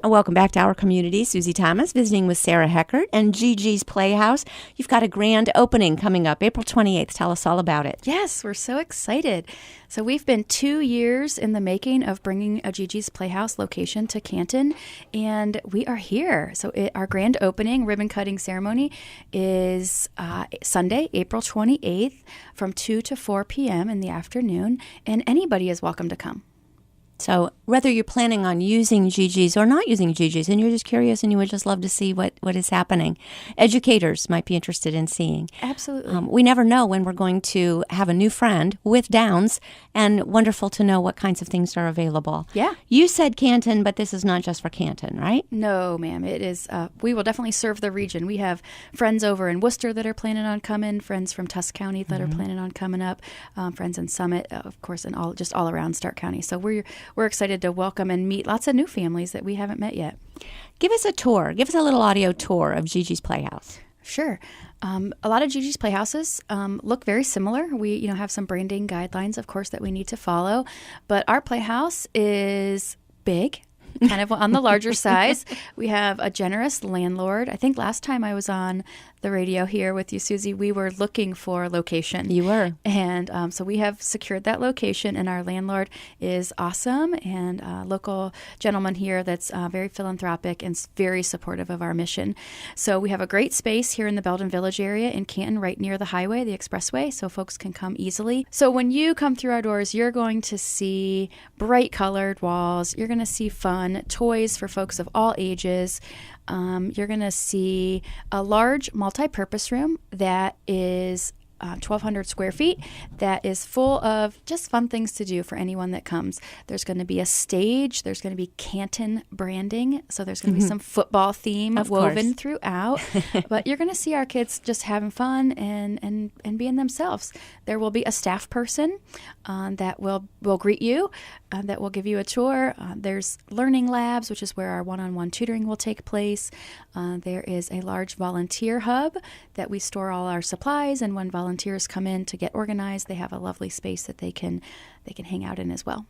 Welcome back to our community. Susie Thomas visiting with Sarah Heckert and Gigi's Playhouse. You've got a grand opening coming up April 28th. Tell us all about it. Yes, we're so excited. So we've been 2 years in the making of bringing a Gigi's Playhouse location to Canton, and we are here. So our grand opening ribbon cutting ceremony is Sunday, April 28th from 2 to 4 p.m. in the afternoon, and anybody is welcome to come. So whether you're planning on using Gigi's or not using Gigi's, and you're just curious and you would just love to see what is happening, educators might be interested in seeing. Absolutely. We never know when we're going to have a new friend with Downs, and wonderful to know what kinds of things are available. Yeah. You said Canton, but this is not just for Canton, right? No, ma'am. It is. We will definitely serve the region. We have friends over in Worcester that are planning on coming, friends from Tusk County that are planning on coming up, friends in Summit, of course, and all around Stark County. So we're excited to welcome and meet lots of new families that we haven't met yet. Give us a tour. Give us a little audio tour of Gigi's Playhouse. Sure. A lot of Gigi's Playhouses look very similar. We, have some branding guidelines, of course, that we need to follow. But our playhouse is big, kind of on the larger size. We have a generous landlord. I think last time I was on the radio here with you, Susie, we were looking for location. You were. And so we have secured that location, and our landlord is awesome, and a local gentleman here that's very philanthropic and very supportive of our mission. So we have a great space here in the Belden Village area in Canton, right near the highway, the expressway, so folks can come easily. So when you come through our doors, you're going to see bright colored walls. You're going to see fun toys for folks of all ages. You're going to see a large multi-purpose room that is 1,200 square feet that is full of just fun things to do for anyone that comes. There's going to be a stage. There's going to be Canton branding. So there's going to be some football theme woven throughout. But you're going to see our kids just having fun and being themselves. There will be a staff person that will greet you, that will give you a tour. There's learning labs, which is where our one-on-one tutoring will take place. There is a large volunteer hub that we store all our supplies, and when volunteers come in to get organized, they have a lovely space that they can hang out in as well.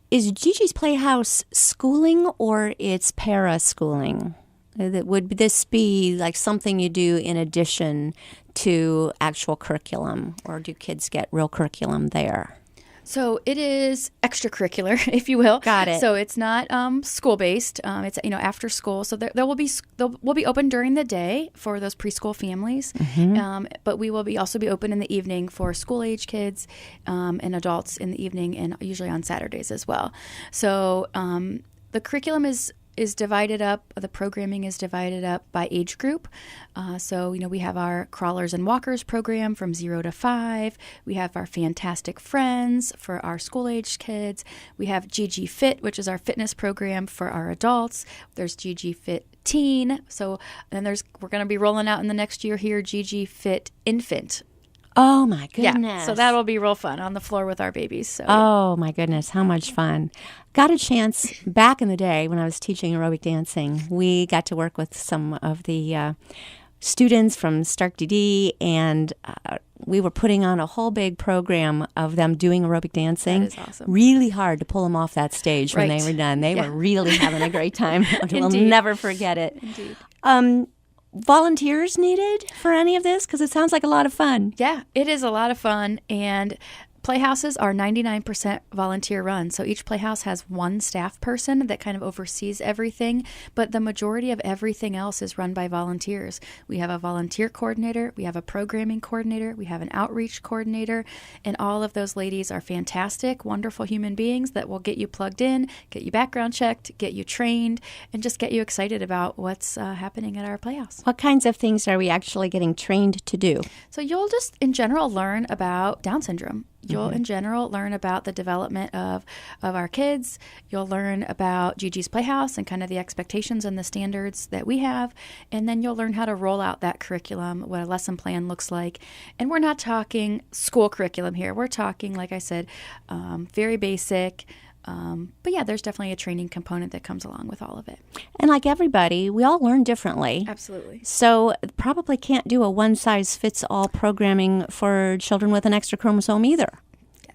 Is Gigi's Playhouse schooling or it's para-schooling? Would this be like something you do in addition to actual curriculum, or do kids get real curriculum there? So it is extracurricular, if you will. Got it. So it's not school-based. It's after school. So we'll be open during the day for those preschool families, but we will also be open in the evening for school-age kids and adults in the evening, and usually on Saturdays as well. So the curriculum is divided up. The programming is divided up by age group. So we have our Crawlers and Walkers program from 0 to 5. We have our Fantastic Friends for our school-age kids. We have Gigi Fit, which is our fitness program for our adults. There's Gigi Fit Teen. So then we're going to be rolling out in the next year here Gigi Fit Infant. Oh, my goodness. Yeah, so that'll be real fun on the floor with our babies. So. Oh, my goodness. How much fun. Got a chance back in the day when I was teaching aerobic dancing. We got to work with some of the students from Stark DD, and we were putting on a whole big program of them doing aerobic dancing. That is awesome. Really hard to pull them off that stage when Right. they were done. They were really having a great time. We'll Indeed. never forget it. Indeed. Volunteers needed for any of this? Because it sounds like a lot of fun. Yeah, it is a lot of fun, and Playhouses are 99% volunteer run. So each playhouse has one staff person that kind of oversees everything, but the majority of everything else is run by volunteers. We have a volunteer coordinator, we have a programming coordinator, we have an outreach coordinator, and all of those ladies are fantastic, wonderful human beings that will get you plugged in, get you background checked, get you trained, and just get you excited about what's happening at our playhouse. What kinds of things are we actually getting trained to do? So you'll just, in general, learn about Down syndrome. You'll, in general, learn about the development of our kids. You'll learn about Gigi's Playhouse and kind of the expectations and the standards that we have. And then you'll learn how to roll out that curriculum, what a lesson plan looks like. And we're not talking school curriculum here. We're talking, like I said, very basic. But yeah, there's definitely a training component that comes along with all of it. And like everybody, we all learn differently. Absolutely. So probably can't do a one-size-fits-all programming for children with an extra chromosome either.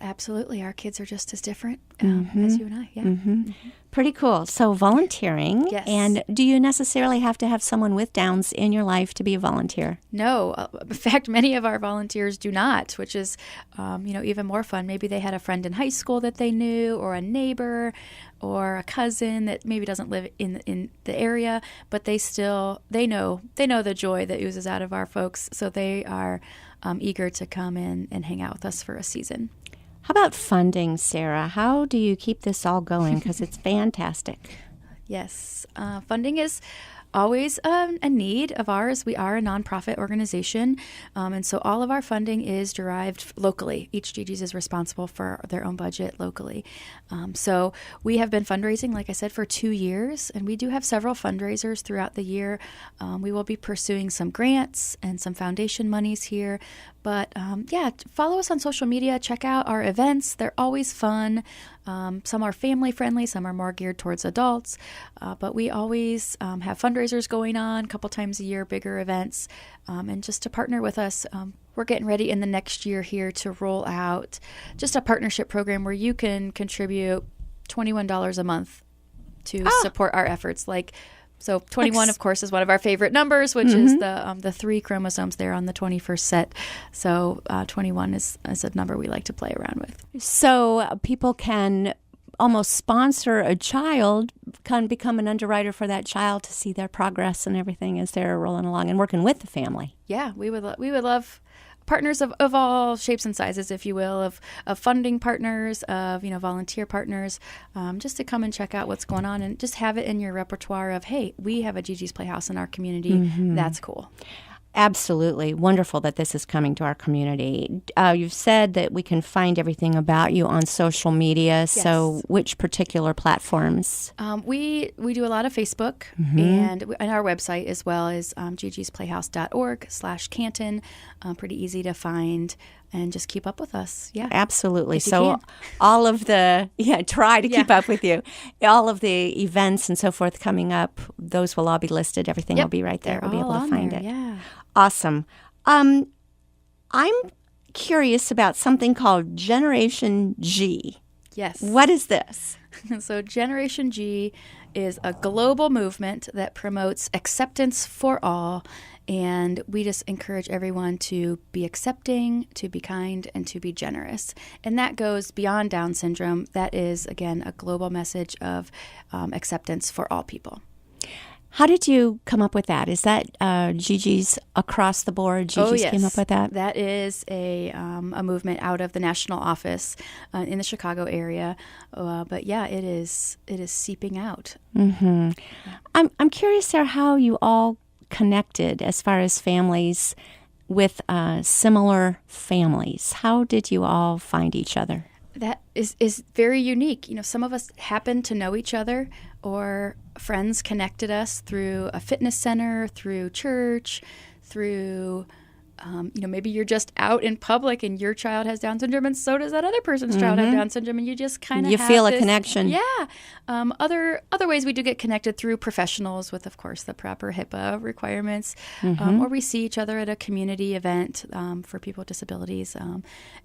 Absolutely. Our kids are just as different as you and I. Yeah. Pretty cool. So volunteering. Yes. And do you necessarily have to have someone with Downs in your life to be a volunteer? No. In fact, many of our volunteers do not, which is, even more fun. Maybe they had a friend in high school that they knew, or a neighbor, or a cousin that maybe doesn't live in the area, but they know the joy that oozes out of our folks. So they are eager to come in and hang out with us for a season. How about funding, Sarah? How do you keep this all going? Because it's fantastic. Yes. Funding is always a need of ours. We are a nonprofit organization, and so all of our funding is derived locally. Each Gigi's is responsible for their own budget locally. So we have been fundraising, like I said, for 2 years, and we do have several fundraisers throughout the year. We will be pursuing some grants and some foundation monies here. But follow us on social media. Check out our events. They're always fun. Some are family friendly. Some are more geared towards adults. But we always have fundraisers going on a couple times a year, bigger events. And just to partner with us, we're getting ready in the next year here to roll out just a partnership program where you can contribute $21 a month to support our efforts. So 21, of course, is one of our favorite numbers, which is the 3 chromosomes there on the 21st set. So 21 is a number we like to play around with. So people can almost sponsor a child, can become an underwriter for that child to see their progress and everything as they're rolling along and working with the family. Yeah, we would love partners of all shapes and sizes, if you will, of funding partners, of volunteer partners, just to come and check out what's going on and just have it in your repertoire of, hey, we have a Gigi's Playhouse in our community. That's cool. Absolutely. Wonderful that this is coming to our community. You've said that we can find everything about you on social media. Yes. So which particular platforms? We do a lot of Facebook and our website as well is gigisplayhouse.org/Canton. Pretty easy to find. And just keep up with us. Yeah. Absolutely. So all of try to keep up with you. All of the events and so forth coming up, those will all be listed. Everything will be right there. We'll be able to find it. Yeah. Awesome. I'm curious about something called Generation G. Yes. What is this? So Generation G is a global movement that promotes acceptance for all. And we just encourage everyone to be accepting, to be kind, and to be generous. And that goes beyond Down syndrome. That is, again, a global message of acceptance for all people. How did you come up with that? Is that Gigi's across the board? Gigi's came up with that? That is a movement out of the national office in the Chicago area. But yeah, it is seeping out. Mm-hmm. I'm curious, Sarah, how you all connected as far as families with similar families. How did you all find each other? That is very unique. Some of us happen to know each other, or friends connected us through a fitness center, through church, through maybe you're just out in public and your child has Down syndrome and so does that other person's child have Down syndrome, and you just kind of feel a connection. Yeah. Other ways we do get connected through professionals with, of course, the proper HIPAA requirements, or we see each other at a community event for people with disabilities.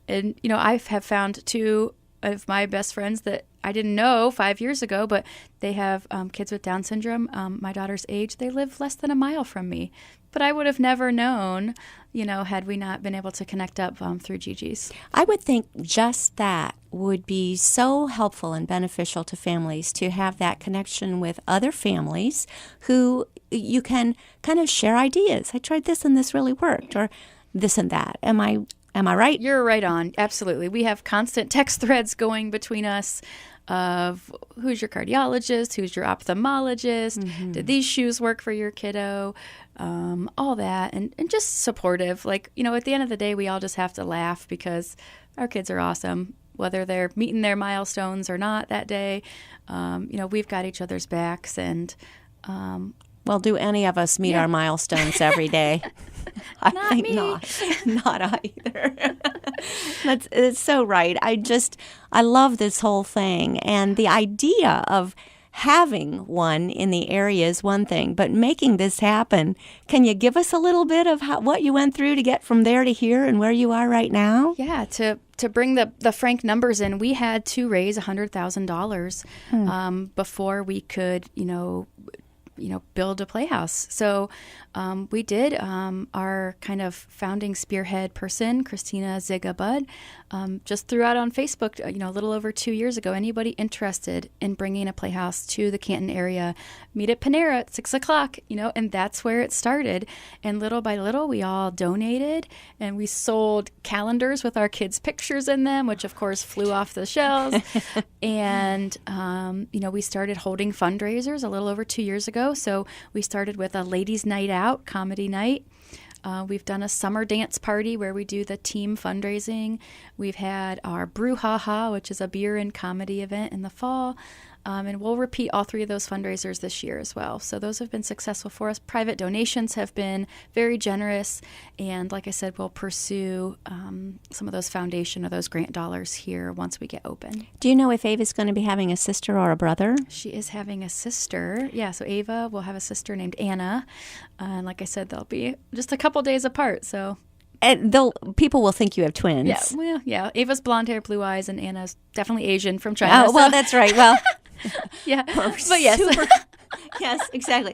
And I have found 2 of my best friends that I didn't know 5 years ago, but they have kids with Down syndrome, my daughter's age. They live less than a mile from me. But I would have never known, had we not been able to connect up through Gigi's. I would think just that would be so helpful and beneficial to families, to have that connection with other families who you can kind of share ideas. I tried this and this really worked, or this and that. Am I right? You're right on. Absolutely. We have constant text threads going between us of who's your cardiologist, who's your ophthalmologist, did these shoes work for your kiddo, all that, and just supportive. At the end of the day, we all just have to laugh because our kids are awesome, whether they're meeting their milestones or not that day. We've got each other's backs, and well, do any of us meet our milestones every day? I think not. Not either. It's so right. I love this whole thing, and the idea of having one in the area is one thing, but making this happen, can you give us a little bit of what you went through to get from there to here and where you are right now? Yeah, to bring the frank numbers in, we had to raise $100,000 before we could, build a playhouse. So we did. Our kind of founding spearhead person, Christina Ziga-Budd, just threw out on Facebook, a little over 2 years ago, anybody interested in bringing a playhouse to the Canton area, meet at Panera at 6 o'clock, and that's where it started. And little by little, we all donated, and we sold calendars with our kids' pictures in them, which of course flew off the shelves. And, we started holding fundraisers a little over 2 years ago. So we started with a ladies' night out, comedy night. We've done a summer dance party where we do the team fundraising. We've had our Brouhaha, which is a beer and comedy event in the fall. And we'll repeat all 3 of those fundraisers this year as well. So those have been successful for us. Private donations have been very generous. And like I said, we'll pursue some of those foundation or those grant dollars here once we get open. Do you know if Ava's going to be having a sister or a brother? She is having a sister. Yeah, so Ava will have a sister named Anna. And like I said, they'll be just a couple days apart. So and people will think you have twins. Yeah, well, yeah. Ava's blonde hair, blue eyes, and Anna's definitely Asian from China. Oh, well, that's right. Well, yeah, but yes. Yes, exactly.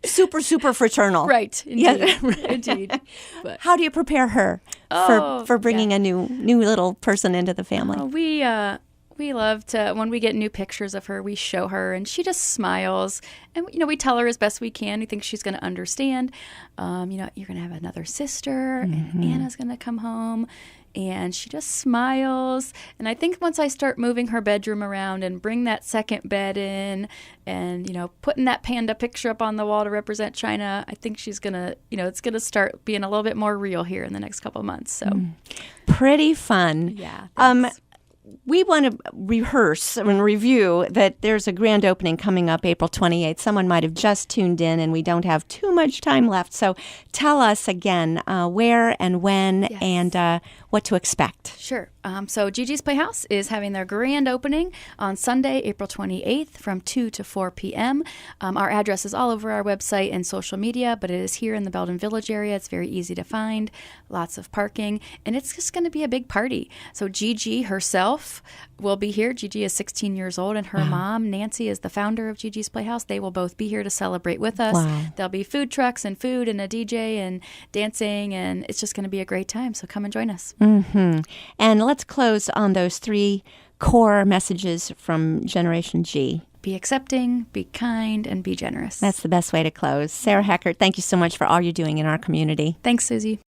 Super fraternal. Right. Indeed. Yeah. Indeed. But how do you prepare her for bringing a new little person into the family? We love to, when we get new pictures of her, we show her, and she just smiles. And, we tell her as best we can. We think she's going to understand. You're going to have another sister, and Anna's going to come home. And she just smiles. And I think once I start moving her bedroom around and bring that second bed in and, putting that panda picture up on the wall to represent China, I think she's going to, it's going to start being a little bit more real here in the next couple of months. So pretty fun. Yeah. We want to rehearse and review that there's a grand opening coming up April 28th. Someone might have just tuned in and we don't have too much time left. So tell us again where and when and what to expect. Sure. So Gigi's Playhouse is having their grand opening on Sunday, April 28th from 2 to 4 p.m. Our address is all over our website and social media, but it is here in the Belden Village area. It's very easy to find, lots of parking, and it's just going to be a big party. So Gigi herself will be here. Gigi is 16 years old, and her mom, Nancy, is the founder of Gigi's Playhouse. They will both be here to celebrate with us. Wow. There'll be food trucks and food and a DJ and dancing, and it's just going to be a great time. So come and join us. Mm-hmm. And let's close on those 3 core messages from Generation G. Be accepting, be kind, and be generous. That's the best way to close. Sarah Heckert, thank you so much for all you're doing in our community. Thanks, Susie.